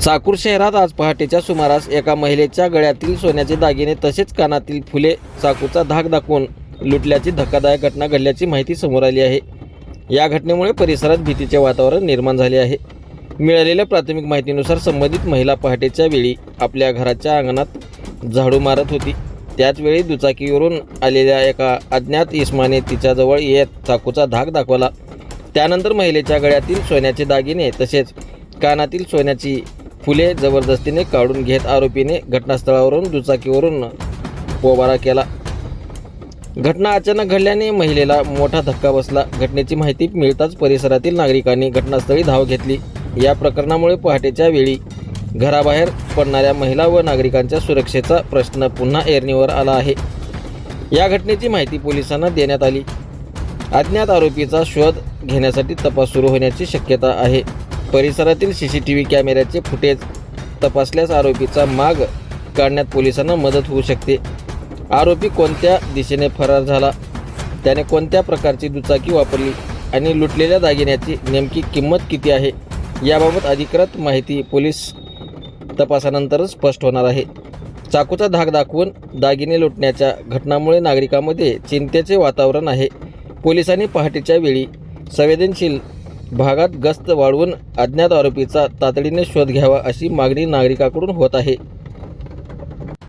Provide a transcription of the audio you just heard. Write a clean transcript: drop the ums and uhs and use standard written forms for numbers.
चाकूर शहरात आज पहाटेच्या सुमारास एका महिलेच्या गळ्यातील सोन्याचे दागिने तसेच कानातील फुले चाकूचा धाक दाखवून लुटल्याची धक्कादायक घटना घडल्याची माहिती समोर आली आहे। या घटनेमुळे परिसरात भीतीचे वातावरण निर्माण झाले आहे। मिळालेल्या प्राथमिक माहितीनुसार संबंधित महिला पहाटेच्या वेळी आपल्या घराच्या अंगणात झाडू मारत होती। त्याच वेळी दुचाकीवरून आलेल्या एका अज्ञात इसमाने तिच्याजवळ येत चाकूचा धाक दाखवला। त्यानंतर महिलेच्या गळ्यातील सोन्याचे दागिने तसेच कानातील सोन्याची फुले जबरदस्तीने काढून घेत आरोपीने घटनास्थळावरून दुचाकीवरून पोबारा केला। घटना अचानक घडल्याने महिलेला मोठा धक्का बसला। घटनेची माहिती मिळताच परिसरातील नागरिकांनी घटनास्थळी धाव घेतली। या प्रकरणामुळे पहाटेच्या वेळी घराबाहेर पडणाऱ्या महिला व नागरिकांच्या सुरक्षेचा प्रश्न पुन्हा ऐरणीवर आला आहे। या घटनेची माहिती पोलिसांना देण्यात आली। अज्ञात आरोपीचा शोध घेण्यासाठी तपास सुरू होण्याची शक्यता आहे। परिसरातील CCTV कॅमेऱ्याचे फुटेज तपासल्यास आरोपीचा माग काढण्यात पोलिसांना मदत होऊ शकते। आरोपी कोणत्या दिशेने फरार झाला, त्याने कोणत्या प्रकारची दुचाकी वापरली आणि लुटलेल्या दागिन्याची नेमकी किंमत किती आहे, याबाबत अधिकृत माहिती पोलीस तपासानंतरच स्पष्ट होणार आहे। चाकूचा धाक दाखवून दागिने लुटण्याच्या घटनामुळे नागरिकांमध्ये चिंतेचे वातावरण आहे। पोलिसांनी पहाटेच्या वेळी संवेदनशील भागात गस्त वाढवून अज्ञात आरोपीचा तातडीने शोध घ्यावा अशी मागणी नागरिकांकडून होत आहे।